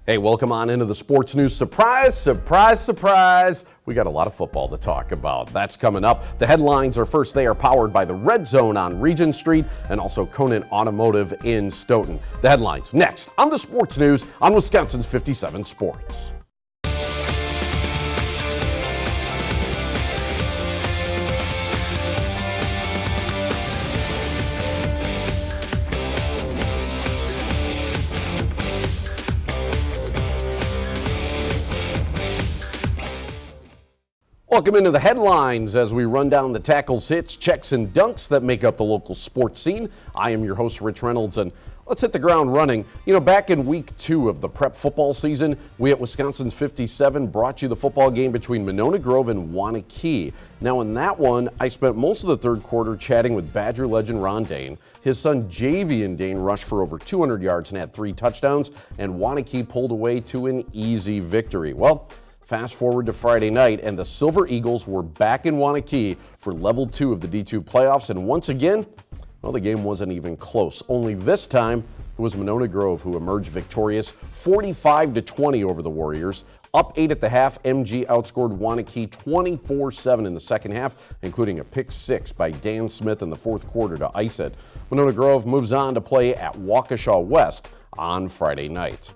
Hey, welcome on into the Sports News. Surprise, surprise, surprise. We got a lot of football to talk about. That's coming up. The headlines are first. They are powered by the Red Zone on Regent Street and also Conan Automotive in Stoughton. The headlines next on the Sports News on Wisconsin's 57 Sports. Welcome into the headlines as we run down the tackles, hits, checks, and dunks that make up the local sports scene. I am your host, Rich Reynolds, and let's hit the ground running. You know, back in week 2 of the prep football season, we at Wisconsin's 57 brought you the football game between Monona Grove and Waunakee. Now in that one, I spent most of the third quarter chatting with Badger legend Ron Dane. His son Javian Dane rushed for over 200 yards and had 3 touchdowns, and Waunakee pulled away to an easy victory. Well, fast forward to Friday night, and the Silver Eagles were back in Waunakee for level 2 of the D2 playoffs, and once again, well, the game wasn't even close. Only this time, it was Monona Grove who emerged victorious, 45-20 over the Warriors. Up 8 at the half, MG outscored Waunakee 24-7 in the second half, including a pick 6 by Dan Smith in the fourth quarter to ice it. Monona Grove moves on to play at Waukesha West on Friday night.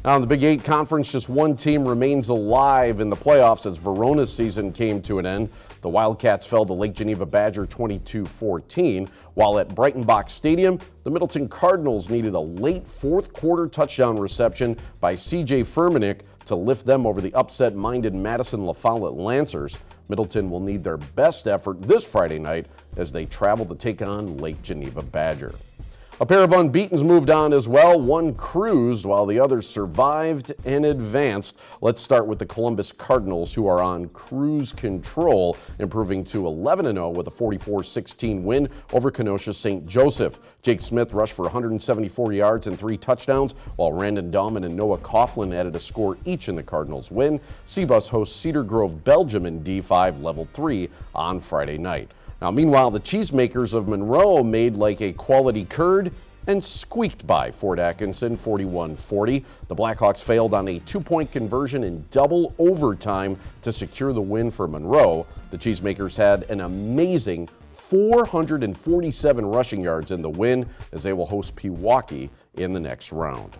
Now in the Big 8 Conference, just one team remains alive in the playoffs as Verona's season came to an end. The Wildcats fell to Lake Geneva Badger 22-14, while at Breitenbach Stadium, the Middleton Cardinals needed a late fourth quarter touchdown reception by C.J. Furmanek to lift them over the upset-minded Madison La Follette Lancers. Middleton will need their best effort this Friday night as they travel to take on Lake Geneva Badger. A pair of unbeatens moved on as well. One cruised while the others survived and advanced. Let's start with the Columbus Cardinals, who are on cruise control, improving to 11-0 with a 44-16 win over Kenosha St. Joseph. Jake Smith rushed for 174 yards and 3 touchdowns, while Randon Dahlman and Noah Coughlin added a score each in the Cardinals' win. Seabus hosts Cedar Grove, Belgium in D5 Level 3 on Friday night. Now, meanwhile, the Cheesemakers of Monroe made like a quality curd and squeaked by Fort Atkinson 41-40. The Blackhawks failed on a 2-point conversion in double overtime to secure the win for Monroe. The Cheesemakers had an amazing 447 rushing yards in the win as they will host Pewaukee in the next round.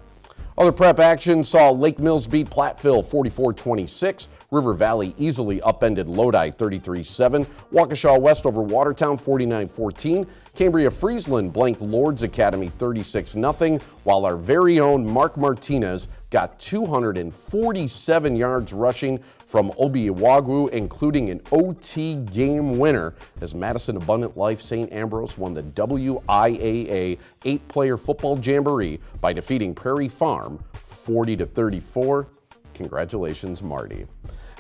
Other prep action saw Lake Mills beat Platteville 44-26. River Valley easily upended Lodi 33-7. Waukesha West over Watertown 49-14. Cambria Friesland blanked Lourdes Academy 36-0, while our very own Mark Martinez got 247 yards rushing from Obi-Iwagwu, including an OT game winner as Madison Abundant Life St. Ambrose won the WIAA 8-player football jamboree by defeating Prairie Farm 40-34. Congratulations, Marty.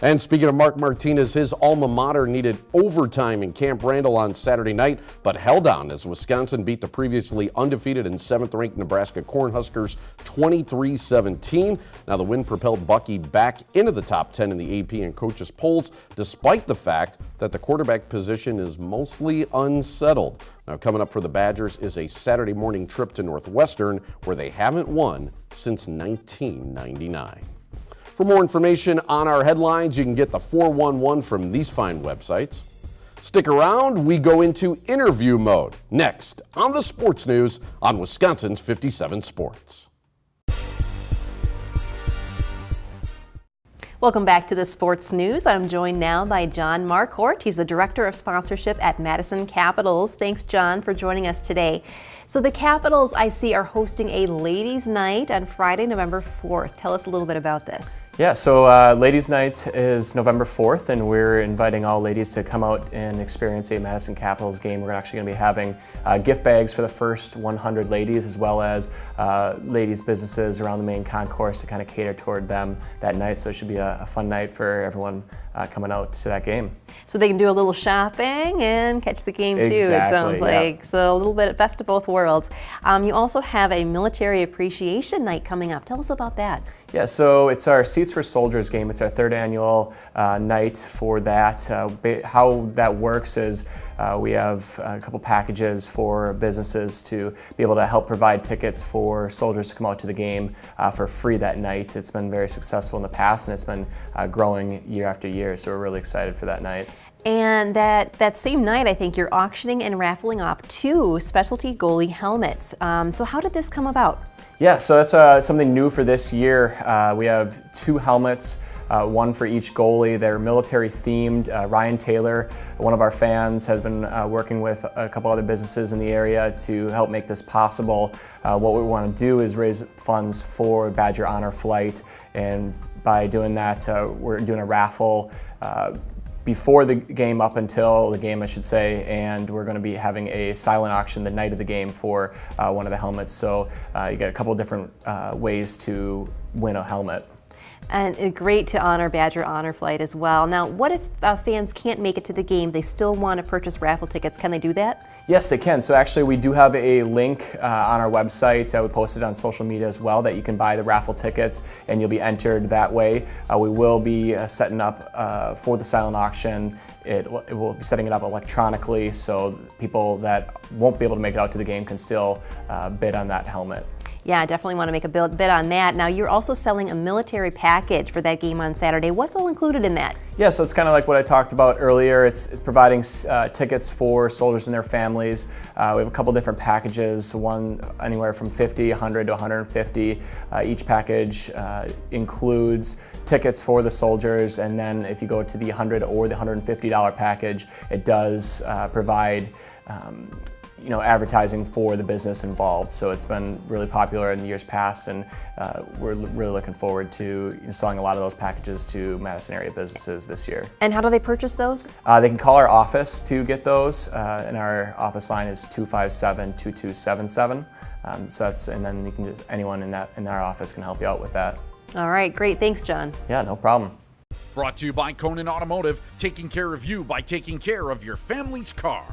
And speaking of Mark Martinez, his alma mater needed overtime in Camp Randall on Saturday night, but held on as Wisconsin beat the previously undefeated and 7th-ranked Nebraska Cornhuskers 23-17. Now the win propelled Bucky back into the top 10 in the AP and coaches polls, despite the fact that the quarterback position is mostly unsettled. Now coming up for the Badgers is a Saturday morning trip to Northwestern, where they haven't won since 1999. For more information on our headlines, you can get the 411 from these fine websites. Stick around, we go into interview mode next on the Sports News on Wisconsin's 57 Sports. Welcome back to the Sports News. I'm joined now by John Marquardt. He's the Director of Sponsorship at Madison Capitals. Thanks, John, for joining us today. So the Capitals, I see, are hosting a ladies' night on Friday, November 4th. Tell us a little bit about this. Yeah, so Ladies' Night is November 4th, and we're inviting all ladies to come out and experience a Madison Capitals game. We're actually going to be having gift bags for the first 100 ladies, as well as ladies' businesses around the main concourse to kind of cater toward them that night. So it should be a fun night for everyone coming out to that game. So they can do a little shopping and catch the game too, exactly, it sounds like. Yeah. So a little bit best of both worlds. You also have a military appreciation night coming up. Tell us about that. Yeah, so it's our Seats for Soldiers game. It's our third annual night for that. How that works is we have a couple packages for businesses to be able to help provide tickets for soldiers to come out to the game for free that night. It's been very successful in the past, and it's been growing year after year, so we're really excited for that night. And that same night, I think you're auctioning and raffling off 2 specialty goalie helmets. So how did this come about? Yeah, so that's something new for this year. We have 2 helmets, one for each goalie. They're military themed. Ryan Taylor, one of our fans, has been working with a couple other businesses in the area to help make this possible. What we want to do is raise funds for Badger Honor Flight, and by doing that, we're doing a raffle before the game, up until the game, I should say, and we're going to be having a silent auction the night of the game for one of the helmets. So you get a couple different ways to win a helmet. And great to honor Badger Honor Flight as well. Now, what if fans can't make it to the game? They still want to purchase raffle tickets. Can they do that? Yes, they can. So actually, we do have a link on our website. We posted on social media as well that you can buy the raffle tickets, and you'll be entered that way. We will be setting up for the silent auction. It will be setting it up electronically, so people that won't be able to make it out to the game can still bid on that helmet. Yeah, I definitely want to make a bid on that. Now, you're also selling a military package for that game on Saturday. What's all included in that? Yeah, so it's kind of like what I talked about earlier. It's providing tickets for soldiers and their families. We have a couple different packages, one anywhere from 50, 100 to 150. Each package includes tickets for the soldiers, and then if you go to the $100 or the $150 package, it does provide advertising for the business involved. So it's been really popular in the years past, and we're really looking forward to selling a lot of those packages to Madison area businesses this year. And how do they purchase those? They can call our office to get those, and our office line is 257-2277. And then you can anyone in our office can help you out with that. All right, great. Thanks, John. Yeah, no problem. Brought to you by Conan Automotive, taking care of you by taking care of your family's car.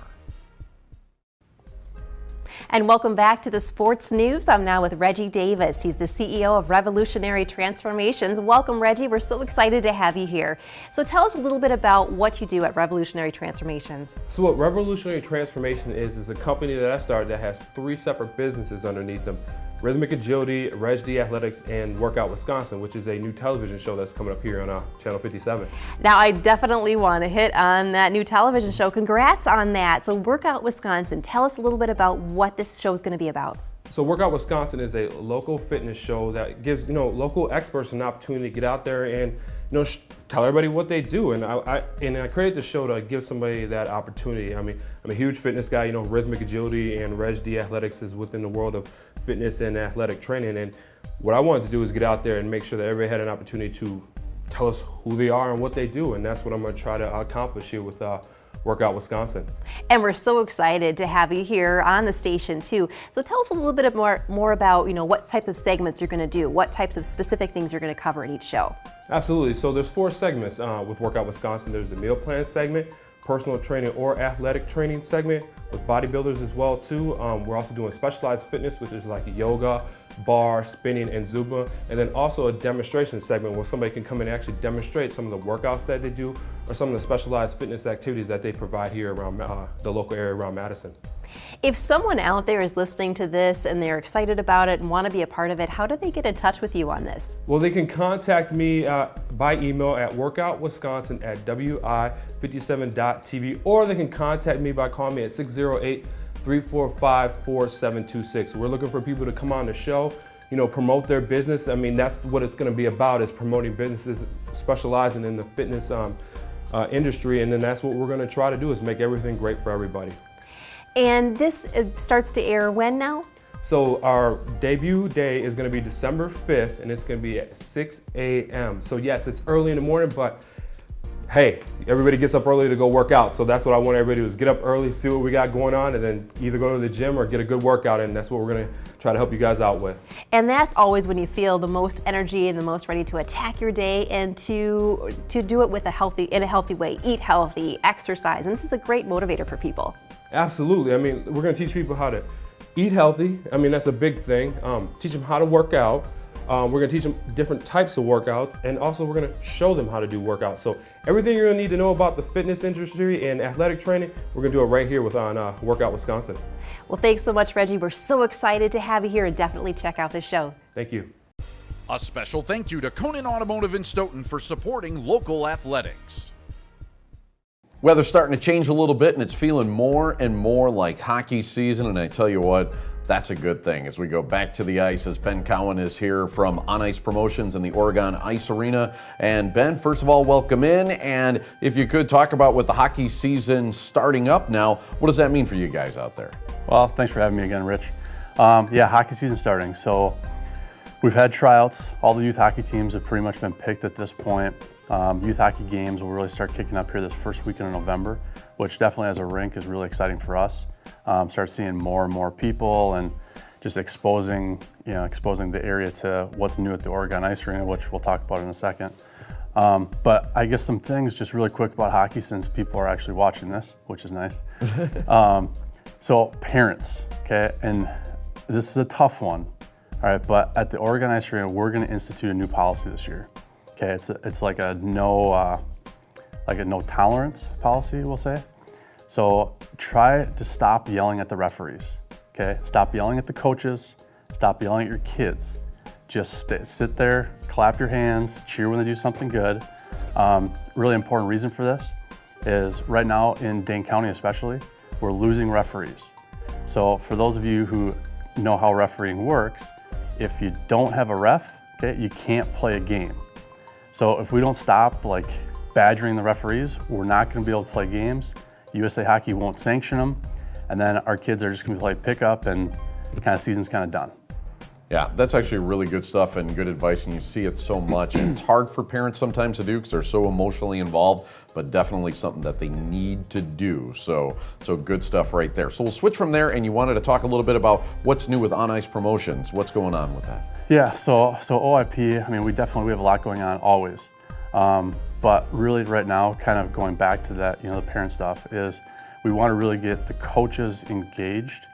And welcome back to the sports news. I'm now with Reggie Davis. He's the CEO of Revolutionary Transformations. Welcome, Reggie. We're so excited to have you here. So tell us a little bit about what you do at Revolutionary Transformations. So what Revolutionary Transformation is a company that I started that has 3 separate businesses underneath them. Rhythmic Agility, Reg D Athletics, and Workout Wisconsin, which is a new television show that's coming up here on Channel 57. Now, I definitely want to hit on that new television show. Congrats on that. So Workout Wisconsin, tell us a little bit about what this show is going to be about. So Workout Wisconsin is a local fitness show that gives local experts an opportunity to get out there and tell everybody what they do. And I created the show to give somebody that opportunity. I mean, I'm a huge fitness guy. Rhythmic Agility and Reg D Athletics is within the world of fitness and athletic training. And what I wanted to do is get out there and make sure that everybody had an opportunity to tell us who they are and what they do. And that's what I'm going to try to accomplish here with Workout Wisconsin. And we're so excited to have you here on the station too. So tell us a little bit more about what type of segments you're going to do, what types of specific things you're going to cover in each show. Absolutely. So there's 4 segments with Workout Wisconsin. There's the meal plan segment, personal training or athletic training segment with bodybuilders as well too. We're also doing specialized fitness, which is like yoga, bar, spinning, and Zumba, and then also a demonstration segment where somebody can come in and actually demonstrate some of the workouts that they do or some of the specialized fitness activities that they provide here around the local area around Madison. If someone out there is listening to this and they're excited about it and want to be a part of it, how do they get in touch with you on this? Well, they can contact me by email at workoutwisconsin@wi57.tv, or they can contact me by calling me at 608-345-4726. We're looking for people to come on the show, promote their business. I mean, that's what it's going to be about, is promoting businesses specializing in the fitness industry. And then that's what we're going to try to do, is make everything great for everybody. And this starts to air when now? So our debut day is going to be December 5th, and it's going to be at 6 a.m. So yes, it's early in the morning, but hey, everybody gets up early to go work out. So that's what I want everybody to do, is get up early, see what we got going on, and then either go to the gym or get a good workout in. That's what we're going to try to help you guys out with. And that's always when you feel the most energy and the most ready to attack your day and to do it with in a healthy way, eat healthy, exercise. And this is a great motivator for people. Absolutely. I mean, we're going to teach people how to eat healthy. I mean, that's a big thing. Teach them how to work out. We're gonna teach them different types of workouts, and also we're gonna show them how to do workouts. So everything you're gonna need to know about the fitness industry and athletic training, we're gonna do it right here on Workout Wisconsin. Well, thanks so much, Reggie. We're so excited to have you here, and definitely check out the show. Thank you. A special thank you to Conan Automotive in Stoughton for supporting local athletics. Weather's starting to change a little bit, and it's feeling more and more like hockey season, and I tell you what, that's a good thing as we go back to the ice as Ben Cowan is here from On Ice Promotions in the Oregon Ice Arena. And Ben, first of all, welcome in. And if you could talk about with the hockey season starting up now, what does that mean for you guys out there? Well, thanks for having me again, Rich. Yeah, hockey season starting. So we've had tryouts. All the youth hockey teams have pretty much been picked at this point. Youth hockey games will really start kicking up here this first weekend of November, which definitely as a rink is really exciting for us. Start seeing more and more people and just exposing the area to what's new at the Oregon Ice Arena, which we'll talk about in a second. But I guess some things just really quick about hockey since people are actually watching this, which is nice. So parents, okay, and this is a tough one, all right, but at the Oregon Ice Arena, we're gonna institute a new policy this year. Okay, it's like a no tolerance policy, we'll say. So try to stop yelling at the referees, okay? Stop yelling at the coaches, stop yelling at your kids. Just sit there, clap your hands, cheer when they do something good. Really important reason for this is right now in Dane County especially, we're losing referees. So for those of you who know how refereeing works, if you don't have a ref, okay, you can't play a game. So if we don't stop like badgering the referees, we're not gonna be able to play games. USA Hockey won't sanction them, and then our kids are just gonna play pickup and the season's kind of done. Yeah, that's actually really good stuff and good advice, and you see it so much. And it's hard for parents sometimes to do because they're so emotionally involved, but definitely something that they need to do. So good stuff right there. So we'll switch from there, and you wanted to talk a little bit about what's new with On Ice Promotions. What's going on with that? Yeah, so OIP, I mean, we have a lot going on always. But really right now, kind of going back to that, the parent stuff, is we want to really get the coaches engaged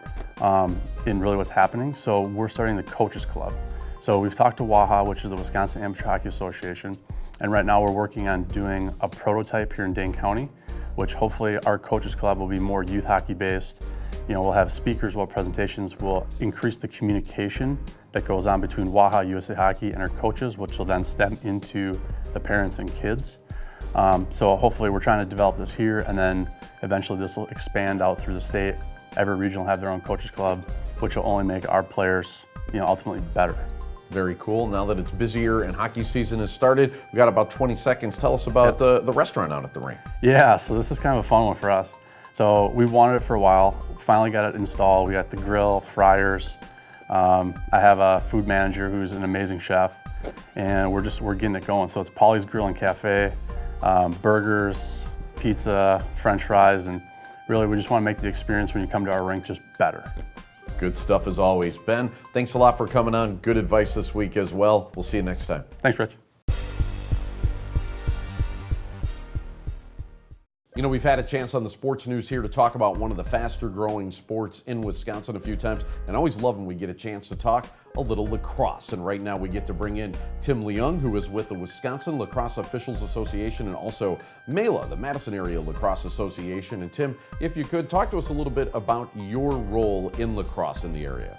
in really what's happening. So we're starting the Coaches Club. So we've talked to WAHA, which is the Wisconsin Amateur Hockey Association, and right now we're working on doing a prototype here in Dane County, which hopefully our Coaches Club will be more youth hockey based. We'll have speakers, we'll have presentations, we'll increase the communication that goes on between WAHA, USA Hockey, and our coaches, which will then stem into the parents and kids. So hopefully we're trying to develop this here, and then eventually this will expand out through the state. Every region will have their own Coaches Club, which will only make our players, ultimately better. Very cool. Now that it's busier and hockey season has started, we got about 20 seconds. Tell us about the restaurant out at the rink. Yeah, so this is kind of a fun one for us. So we've wanted it for a while, finally got it installed. We got the grill, fryers. I have a food manager who's an amazing chef, and we're getting it going. So it's Polly's Grill and Cafe, burgers, pizza, French fries, and really we just want to make the experience when you come to our rink just better. Good stuff as always. Ben, thanks a lot for coming on. Good advice this week as well. We'll see you next time. Thanks, Rich. We've had a chance on the sports news here to talk about one of the faster growing sports in Wisconsin a few times, and I always love when we get a chance to talk a little lacrosse. And right now we get to bring in Tim Leung, who is with the Wisconsin Lacrosse Officials Association, and also MELA, the Madison Area Lacrosse Association. And Tim, if you could, talk to us a little bit about your role in lacrosse in the area.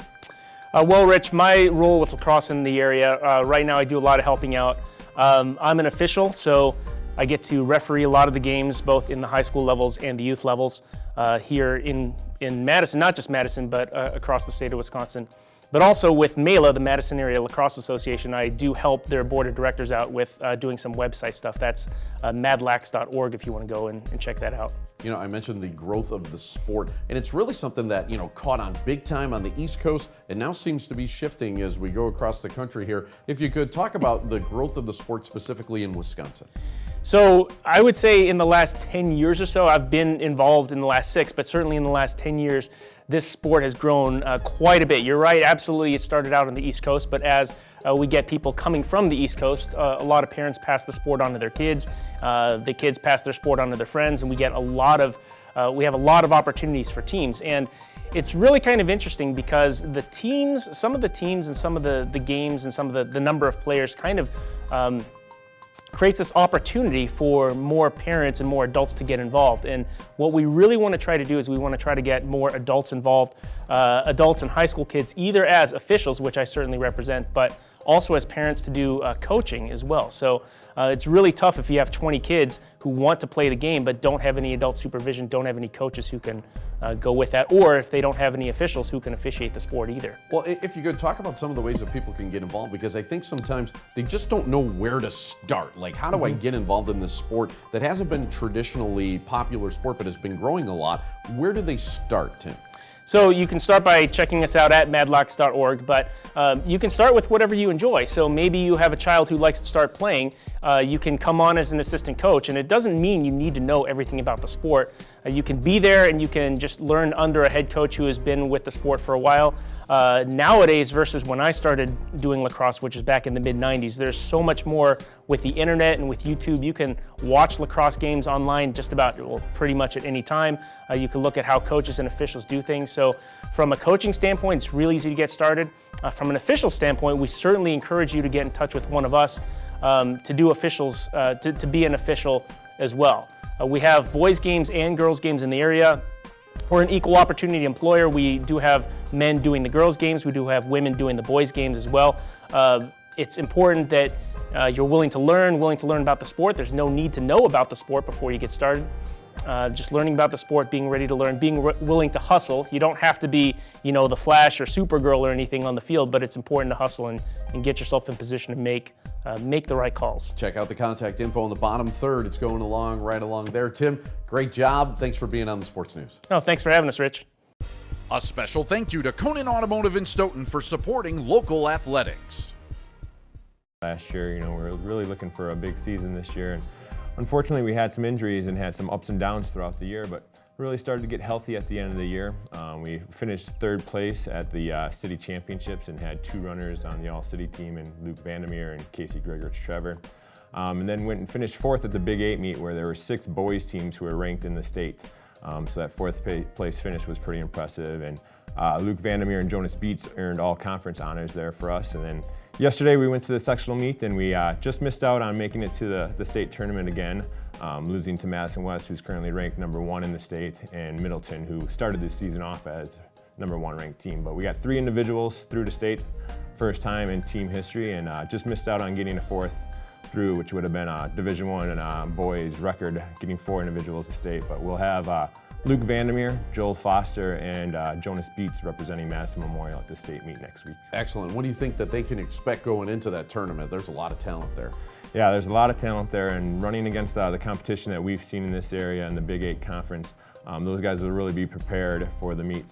Well, Rich, my role with lacrosse in the area, right now I do a lot of helping out. I'm an official, so I get to referee a lot of the games, both in the high school levels and the youth levels here in Madison, not just Madison, but across the state of Wisconsin. But also with MELA, the Madison Area Lacrosse Association, I do help their board of directors out with doing some website stuff. That's madlax.org if you want to go and check that out. I mentioned the growth of the sport, and it's really something that, caught on big time on the East Coast and now seems to be shifting as we go across the country here. If you could talk about the growth of the sport specifically in Wisconsin. So I would say in the last 10 years or so, I've been involved in the last 6, but certainly in the last 10 years, this sport has grown quite a bit. You're right, absolutely, it started out on the East Coast, but as we get people coming from the East Coast, a lot of parents pass the sport on to their kids, the kids pass their sport on to their friends, and we have a lot of opportunities for teams. And it's really kind of interesting because the teams, some of the teams and some of the games and some of the number of players kind of creates this opportunity for more parents and more adults to get involved. And what we really want to try to do is we want to try to get more adults involved, adults and high school kids, either as officials, which I certainly represent, but also as parents to do coaching as well. So it's really tough if you have 20 kids who want to play the game but don't have any adult supervision, don't have any coaches who can go with that, or if they don't have any officials who can officiate the sport either. Well, if you could talk about some of the ways that people can get involved, because I think sometimes they just don't know where to start. Like, how do I get involved in this sport that hasn't been traditionally popular sport but has been growing a lot? Where do they start, Tim? So you can start by checking us out at madlocks.org, but you can start with whatever you enjoy. So maybe you have a child who likes to start playing. You can come on as an assistant coach, and it doesn't mean you need to know everything about the sport. You can be there and you can just learn under a head coach who has been with the sport for a while. Nowadays versus when I started doing lacrosse, which is back in the mid-90s, there's so much more with the internet and with YouTube. You can watch lacrosse games online just about, well, pretty much at any time. You can look at how coaches and officials do things. So from a coaching standpoint, it's really easy to get started. From an official standpoint, we certainly encourage you to get in touch with one of us to do officials, to be an official as well. We have boys games and girls games in the area. We're an equal opportunity employer. We do have men doing the girls games. We do have women doing the boys games as well. It's important that you're willing to learn about the sport. There's no need to know about the sport before you get started. Just learning about the sport, being ready to learn, being willing to hustle. You don't have to be, the Flash or Supergirl or anything on the field, but it's important to hustle and get yourself in position to make the right calls. Check out the contact info on the bottom third. It's going along right along there. Tim, great job. Thanks for being on the Sports News. Oh, thanks for having us, Rich. A special thank you to Conan Automotive in Stoughton for supporting local athletics. Last year, we were really looking for a big season this year, and unfortunately we had some injuries and had some ups and downs throughout the year, but really started to get healthy at the end of the year. We finished third place at the city championships and had two runners on the all-city team in Luke Vandermeer and Casey Gregorich-Trevor. And then went and finished fourth at the Big 8 meet, where there were 6 boys teams who were ranked in the state. So that fourth place finish was pretty impressive. And Luke Vandermeer and Jonas Beets earned all conference honors there for us. And then yesterday we went to the sectional meet, and we just missed out on making it to the state tournament again, losing to Madison West, who's currently ranked #1 in the state, and Middleton, who started this season off as #1 ranked team. But we got 3 individuals through to state, first time in team history, and just missed out on getting a 4th through, which would have been a Division I and boys record, getting 4 individuals to state. But we'll have Luke Vandermeer, Joel Foster, and Jonas Beets representing Madison Memorial at the state meet next week. Excellent. What do you think that they can expect going into that tournament? There's a lot of talent there. Yeah, there's a lot of talent there, and running against the competition that we've seen in this area in the Big 8 conference, those guys will really be prepared for the meet.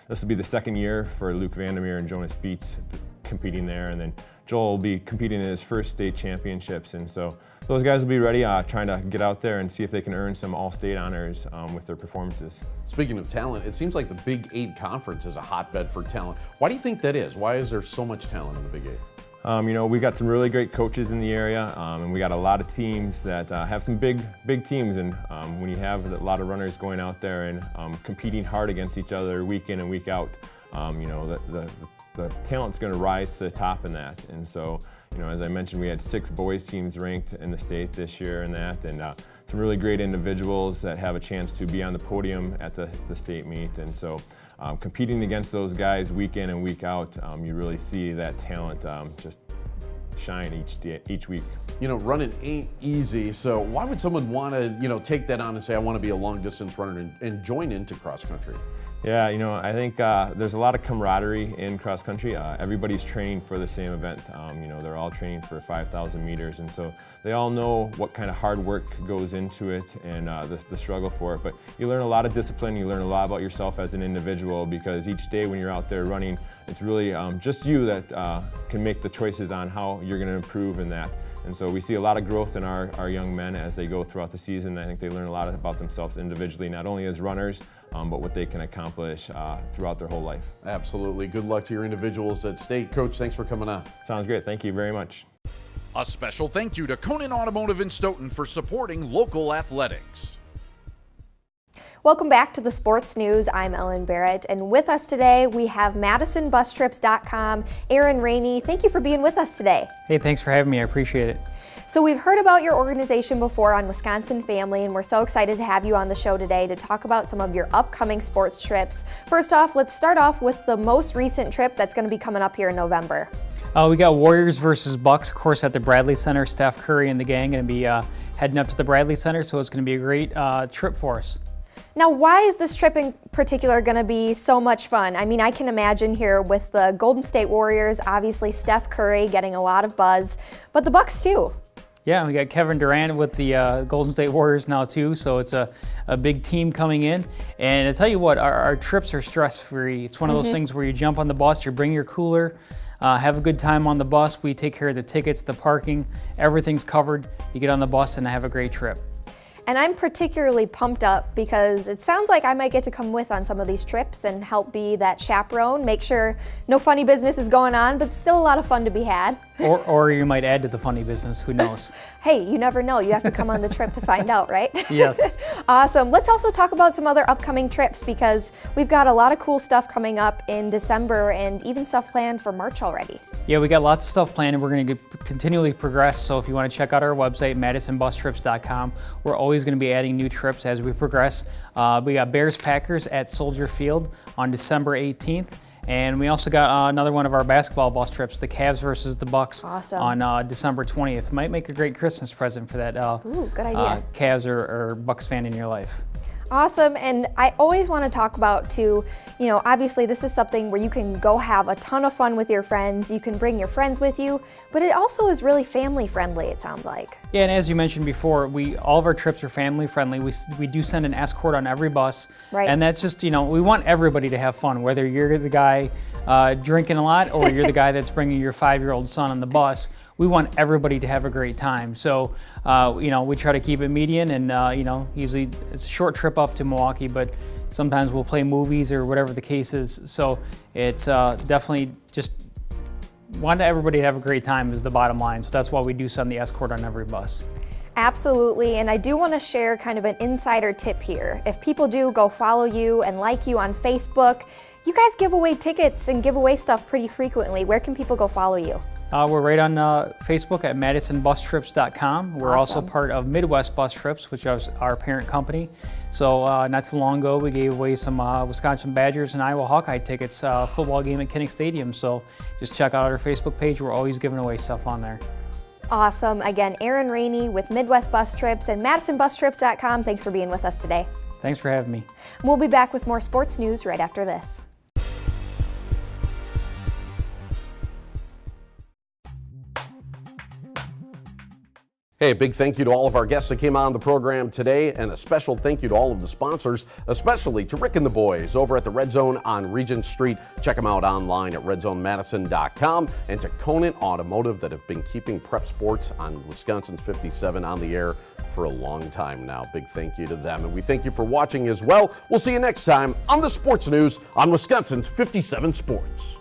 This will be the second year for Luke Vandermeer and Jonas Beets competing there, and then Joel will be competing in his first state championships, and so those guys will be ready, trying to get out there and see if they can earn some all-state honors with their performances. Speaking of talent, it seems like the Big 8 conference is a hotbed for talent. Why do you think that is? Why is there so much talent in the Big 8? We got some really great coaches in the area, and we got a lot of teams that have some big teams. And when you have a lot of runners going out there and competing hard against each other week in and week out, the talent's going to rise to the top in that. And so, as I mentioned, we had 6 boys teams ranked in the state this year in that, and some really great individuals that have a chance to be on the podium at the state meet. And so, competing against those guys week in and week out, you really see that talent just shine each week. Running ain't easy, so why would someone want to, take that on and say, I want to be a long distance runner and join into cross country? Yeah, I think there's a lot of camaraderie in cross country. Everybody's training for the same event. They're all training for 5,000 meters, and so they all know what kind of hard work goes into it and the struggle for it. But you learn a lot of discipline. You learn a lot about yourself as an individual, because each day when you're out there running, it's really just you that can make the choices on how you're going to improve in that. And so we see a lot of growth in our young men as they go throughout the season. I think they learn a lot about themselves individually, not only as runners, but what they can accomplish throughout their whole life. Absolutely. Good luck to your individuals at state. Coach, thanks for coming on. Sounds great. Thank you very much. A special thank you to Conan Automotive in Stoughton for supporting local athletics. Welcome back to the Sports News. I'm Ellen Barrett, and with us today we have MadisonBusTrips.com, Aaron Rainey. Thank you for being with us today. Hey, thanks for having me. I appreciate it. So we've heard about your organization before on Wisconsin Family, and we're so excited to have you on the show today to talk about some of your upcoming sports trips. First off, let's start off with the most recent trip that's going to be coming up here in November. We got Warriors versus Bucks, of course, at the Bradley Center. Steph Curry and the gang going to be heading up to the Bradley Center, so it's going to be a great trip for us. Now, why is this trip in particular going to be so much fun? I mean, I can imagine here with the Golden State Warriors, obviously Steph Curry getting a lot of buzz, but the Bucks too. Yeah, we got Kevin Durant with the Golden State Warriors now too, so it's a big team coming in. And I tell you what, our trips are stress-free. It's one of those things where you jump on the bus, you bring your cooler, have a good time on the bus. We take care of the tickets, the parking, everything's covered. You get on the bus and have a great trip. And I'm particularly pumped up because it sounds like I might get to come with on some of these trips and help be that chaperone, make sure no funny business is going on, but still a lot of fun to be had. Or you might add to the funny business, who knows? Hey, you never know. You have to come on the trip to find out, right? Yes. Awesome. Let's also talk about some other upcoming trips because we've got a lot of cool stuff coming up in December and even stuff planned for March already. Yeah, we got lots of stuff planned and we're going to continually progress. So if you want to check out our website, MadisonBusTrips.com, we're always going to be adding new trips as we progress. We got Bears Packers at Soldier Field on December 18th. And we also got another one of our basketball bus trips, the Cavs versus the Bucks, on December 20th. Might make a great Christmas present for that good idea. Cavs or Bucks fan in your life. Awesome, and I always want to talk about too, you know, obviously this is something where you can go have a ton of fun with your friends, you can bring your friends with you, but it also is really family friendly, it sounds like. Yeah, and as you mentioned before, all of our trips are family friendly. We do send an escort on every bus, right. And that's just, you know, we want everybody to have fun, whether you're the guy drinking a lot or you're the guy that's bringing your 5-year-old son on the bus. We want everybody to have a great time. So, you know, we try to keep it median and, you know, usually it's a short trip up to Milwaukee, but sometimes we'll play movies or whatever the case is. So it's definitely just want everybody to have a great time is the bottom line. So that's why we do send the escort on every bus. Absolutely, and I do want to share kind of an insider tip here. If people do go follow you and like you on Facebook, you guys give away tickets and give away stuff pretty frequently. Where can people go follow you? We're right on Facebook at MadisonBusTrips.com. We're also Awesome. part of Midwest Bus Trips, which is our parent company. So not too long ago, we gave away some Wisconsin Badgers and Iowa Hawkeye tickets, football game at Kinnick Stadium. So just check out our Facebook page. We're always giving away stuff on there. Awesome. Again, Aaron Rainey with Midwest Bus Trips and MadisonBusTrips.com. Thanks for being with us today. Thanks for having me. We'll be back with more sports news right after this. Hey, a big thank you to all of our guests that came on the program today, and a special thank you to all of the sponsors, especially to Rick and the boys over at the Red Zone on Regent Street. Check them out online at redzonemadison.com, and to Conant Automotive that have been keeping Prep Sports on Wisconsin's 57 on the air for a long time now. Big thank you to them, and we thank you for watching as well. We'll see you next time on the Sports News on Wisconsin's 57 Sports.